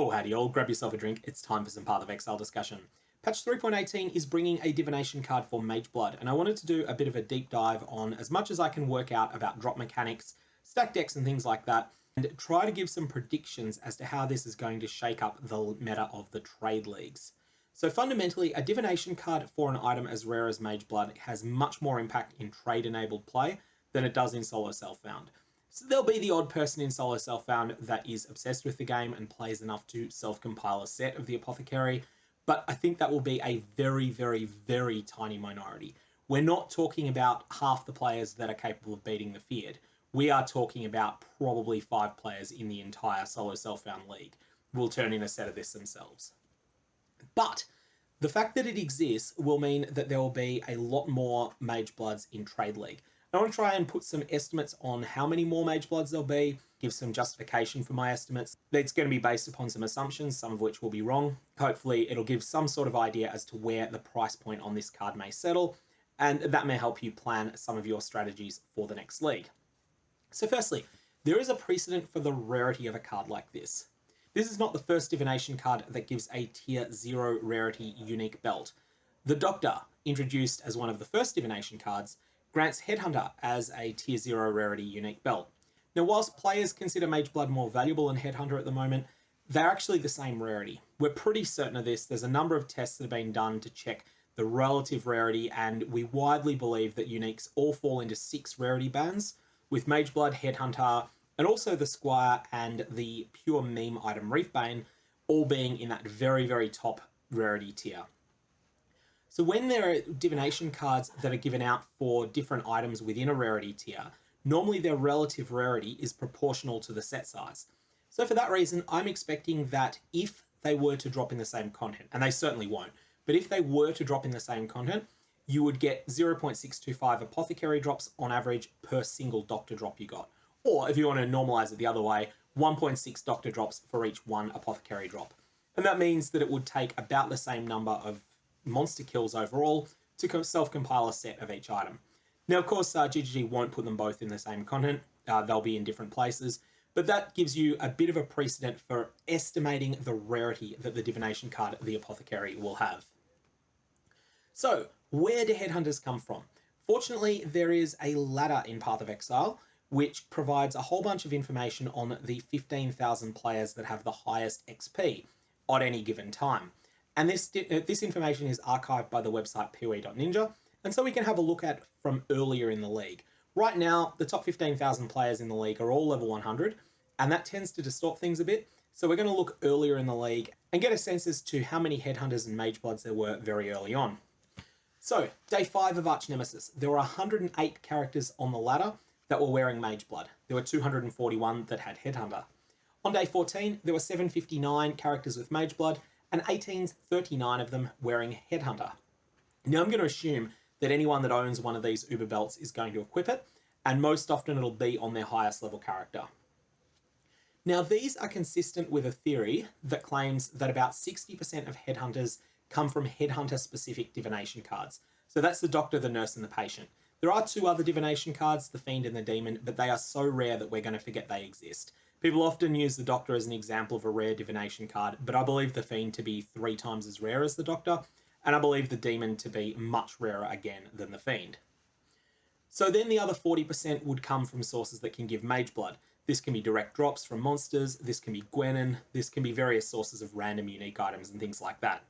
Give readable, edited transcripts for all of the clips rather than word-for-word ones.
Oh, howdy all, grab yourself a drink, it's time for some Path of Exile discussion. Patch 3.18 is bringing a divination card for Mageblood, and I wanted to do a bit of a deep dive on as much as I can work out about drop mechanics, stack decks and things like that, and try to give some predictions as to how this is going to shake up the meta of the trade leagues. So fundamentally, a divination card for an item as rare as Mageblood has much more impact in trade-enabled play than it does in solo self-found. So there'll be the odd person in solo self-found that is obsessed with the game and plays enough to self-compile a set of the Apothecary, but I think that will be a very, very, very tiny minority. We're not talking about half the players that are capable of beating the Feared. We are talking about probably 5 players in the entire solo self-found league will turn in a set of this themselves. But the fact that it exists will mean that there will be a lot more Magebloods in Trade League. I want to try and put some estimates on how many more Magebloods there'll be, give some justification for my estimates. It's going to be based upon some assumptions, some of which will be wrong. Hopefully it'll give some sort of idea as to where the price point on this card may settle, and that may help you plan some of your strategies for the next league. So firstly, there is a precedent for the rarity of a card like this. This is not the first divination card that gives a tier 0 rarity unique belt. The Doctor, introduced as one of the first divination cards, grants Headhunter as a tier 0 rarity unique belt. Now, whilst players consider Mageblood more valuable than Headhunter at the moment, they're actually the same rarity. We're pretty certain of this. There's a number of tests that have been done to check the relative rarity, and we widely believe that uniques all fall into 6 rarity bands, with Mageblood, Headhunter, and also the Squire and the pure meme item Reefbane all being in that very, very top rarity tier. So when there are divination cards that are given out for different items within a rarity tier, normally their relative rarity is proportional to the set size. So for that reason, I'm expecting that if they were to drop in the same content, and they certainly won't, but if they were to drop in the same content, you would get 0.625 Apothecary drops on average per single Doctor drop you got. Or if you want to normalize it the other way, 1.6 Doctor drops for each 1 Apothecary drop. And that means that it would take about the same number of monster kills overall to self-compile a set of each item. Now, of course, GGG won't put them both in the same content. They'll be in different places, but that gives you a bit of a precedent for estimating the rarity that the divination card, the Apothecary, will have. So, where do Headhunters come from? Fortunately, there is a ladder in Path of Exile, which provides a whole bunch of information on the 15,000 players that have the highest XP at any given time. And this information is archived by the website POE.ninja, and so we can have a look at from earlier in the league. Right now, the top 15,000 players in the league are all level 100, and that tends to distort things a bit. So we're going to look earlier in the league and get a sense as to how many Headhunters and Magebloods there were very early on. So, day 5 of Arch Nemesis, there were 108 characters on the ladder that were wearing Mageblood. There were 241 that had Headhunter. On day 14, there were 759 characters with Mageblood, and 1839 of them wearing Headhunter. Now I'm going to assume that anyone that owns one of these Uber belts is going to equip it, and most often it'll be on their highest level character. Now these are consistent with a theory that claims that about 60% of Headhunters come from Headhunter specific divination cards. So that's the Doctor, the Nurse, and the Patient. There are 2 other divination cards, the Fiend and the Demon, but they are so rare that we're going to forget they exist. People often use the Doctor as an example of a rare divination card, but I believe the Fiend to be 3 times as rare as the Doctor, and I believe the Demon to be much rarer again than the Fiend. So then the other 40% would come from sources that can give Mageblood. This can be direct drops from monsters, this can be Gwenin, this can be various sources of random unique items and things like that.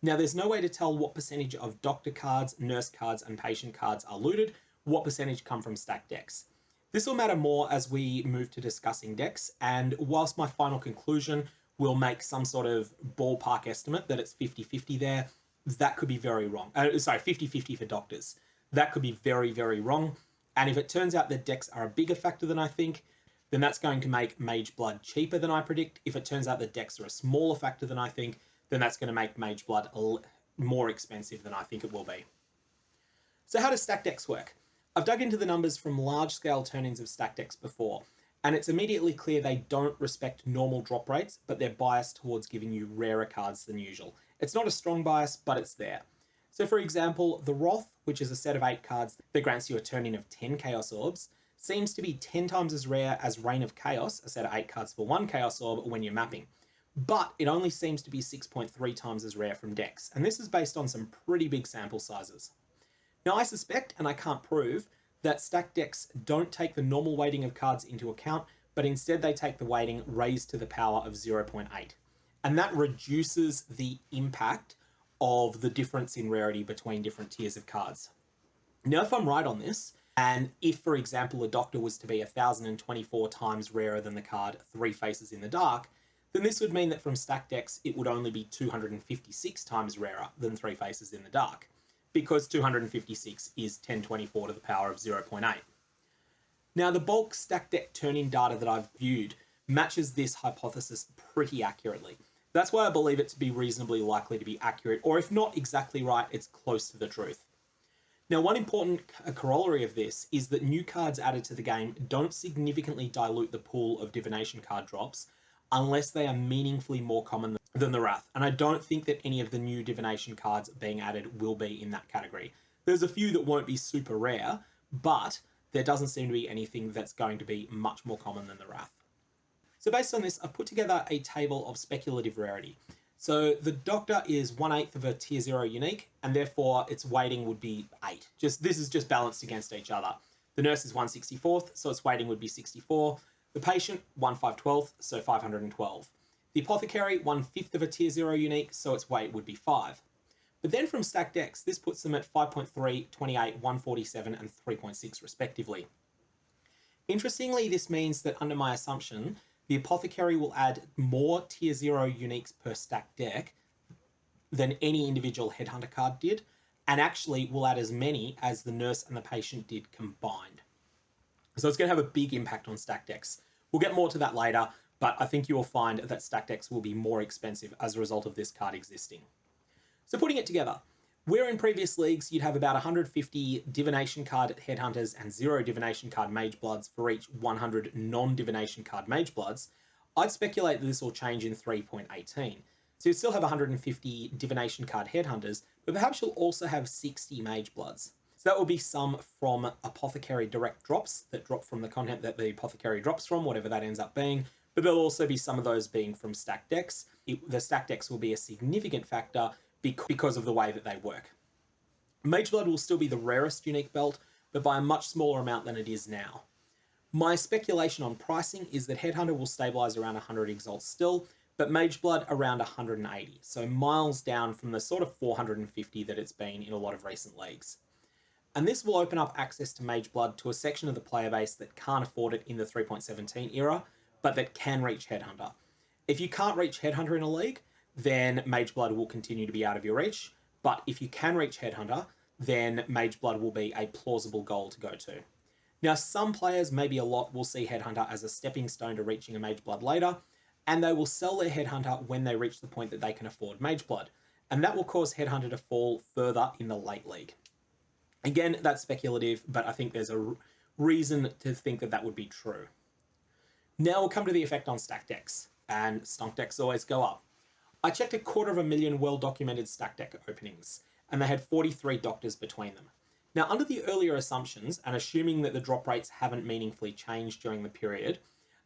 Now there's no way to tell what percentage of Doctor cards, Nurse cards, and Patient cards are looted, what percentage come from stacked decks. This will matter more as we move to discussing decks, and whilst my final conclusion will make some sort of ballpark estimate that it's 50-50 there, that could be very wrong. 50-50 for Doctors. That could be very, very wrong. And if it turns out that decks are a bigger factor than I think, then that's going to make Mageblood cheaper than I predict. If it turns out that decks are a smaller factor than I think, then that's going to make Mageblood more expensive than I think it will be. So how does stack decks work? I've dug into the numbers from large-scale turn-ins of stack decks before, and it's immediately clear they don't respect normal drop rates, but they're biased towards giving you rarer cards than usual. It's not a strong bias, but it's there. So for example, the Wrath, which is a set of 8 cards that grants you a turn-in of 10 Chaos Orbs, seems to be 10 times as rare as Reign of Chaos, a set of 8 cards for 1 Chaos Orb when you're mapping. but it only seems to be 6.3 times as rare from decks, and this is based on some pretty big sample sizes. Now I suspect, and I can't prove, that stacked decks don't take the normal weighting of cards into account, but instead they take the weighting raised to the power of 0.8. And that reduces the impact of the difference in rarity between different tiers of cards. Now, if I'm right on this, and if, for example, a Doctor was to be 1,024 times rarer than the card Three Faces in the Dark, then this would mean that from stacked decks, it would only be 256 times rarer than Three Faces in the Dark, because 256 is 1024 to the power of 0.8. Now, the bulk stacked deck turn-in data that I've viewed matches this hypothesis pretty accurately. That's why I believe it to be reasonably likely to be accurate, or if not exactly right, it's close to the truth. Now, one important corollary of this is that new cards added to the game don't significantly dilute the pool of divination card drops unless they are meaningfully more common than the Wrath, and I don't think that any of the new divination cards being added will be in that category. There's a few that won't be super rare, but there doesn't seem to be anything that's going to be much more common than the Wrath. So based on this, I've put together a table of speculative rarity. So the Doctor is 1/8 of a tier 0 unique, and therefore its weighting would be 8. This is just balanced against each other. The Nurse is 1/64th, so its weighting would be 64. The Patient, 1/512th, so 512. The Apothecary, 1/5 of a tier 0 unique, so its weight would be 5. But then from stacked decks, this puts them at 5.3, 28, 147, and 3.6 respectively. Interestingly, this means that under my assumption, the Apothecary will add more tier 0 uniques per stacked deck than any individual Headhunter card did, and actually will add as many as the Nurse and the Patient did combined. So it's going to have a big impact on stacked decks. We'll get more to that later, but I think you will find that stacked decks will be more expensive as a result of this card existing. So putting it together, where in previous leagues you'd have about 150 divination card Headhunters and 0 divination card Magebloods for each 100 non-divination card Magebloods, I'd speculate that this will change in 3.18. So you still have 150 divination card Headhunters, but perhaps you'll also have 60 Magebloods. So that will be some from Apothecary direct drops that drop from the content that the Apothecary drops from, whatever that ends up being, but there'll also be some of those being from stacked decks. The stacked decks will be a significant factor because of the way that they work. Mageblood will still be the rarest unique belt, but by a much smaller amount than it is now. My speculation on pricing is that Headhunter will stabilize around 100 exalts still, but Mageblood around 180, so miles down from the sort of 450 that it's been in a lot of recent leagues. And this will open up access to Mageblood to a section of the player base that can't afford it in the 3.17 era, but that can reach Headhunter. If you can't reach Headhunter in a league, then Mageblood will continue to be out of your reach. But if you can reach Headhunter, then Mageblood will be a plausible goal to go to. Now, some players, maybe a lot, will see Headhunter as a stepping stone to reaching a Mageblood later, and they will sell their Headhunter when they reach the point that they can afford Mageblood. And that will cause Headhunter to fall further in the late league. Again, that's speculative, but I think there's a reason to think that that would be true. Now we'll come to the effect on stacked decks, and stunk decks always go up. I checked 250,000 well-documented stacked deck openings, and they had 43 Doctors between them. Now, under the earlier assumptions, and assuming that the drop rates haven't meaningfully changed during the period,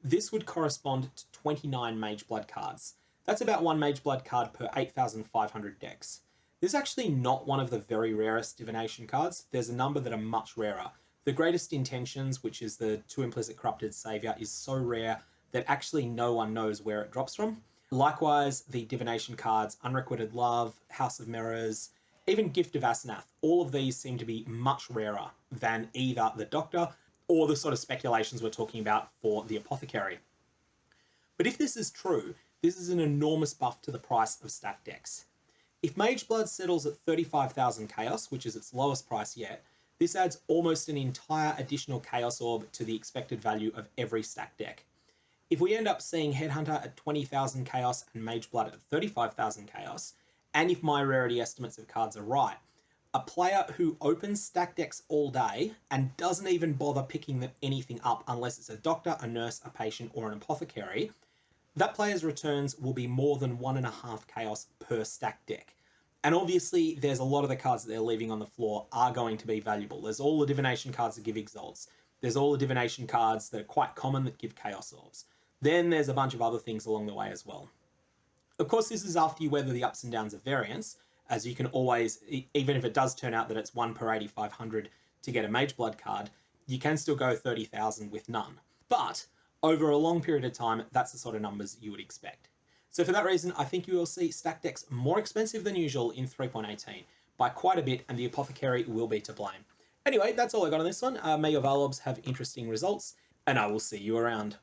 this would correspond to 29 Mageblood cards. That's about 1 Mageblood card per 8,500 decks. This is actually not one of the very rarest divination cards. There's a number that are much rarer. The Greatest Intentions, which is the 2 Implicit Corrupted Savior, is so rare that actually no one knows where it drops from. Likewise, the divination cards, Unrequited Love, House of Mirrors, even Gift of Asenath, all of these seem to be much rarer than either the Doctor or the sort of speculations we're talking about for the Apothecary. But if this is true, this is an enormous buff to the price of stacked decks. If Mageblood settles at 35,000 Chaos, which is its lowest price yet, this adds almost an entire additional Chaos Orb to the expected value of every stacked deck. If we end up seeing Headhunter at 20,000 Chaos and Mageblood at 35,000 Chaos, and if my rarity estimates of cards are right, a player who opens stacked decks all day and doesn't even bother picking anything up unless it's a Doctor, a Nurse, a Patient, or an Apothecary, that player's returns will be more than 1.5 Chaos per stacked deck. And obviously, there's a lot of the cards that they're leaving on the floor are going to be valuable. There's all the divination cards that give exalts. There's all the divination cards that are quite common that give Chaos Orbs. Then there's a bunch of other things along the way as well. Of course, this is after you weather the ups and downs of variance, as you can always, even if it does turn out that it's 1 per 8,500 to get a Mageblood card, you can still go 30,000 with none. But over a long period of time, that's the sort of numbers you would expect. So for that reason, I think you will see stack decks more expensive than usual in 3.18 by quite a bit, and the Apothecary will be to blame. Anyway, that's all I got on this one. May your Valobs have interesting results, and I will see you around.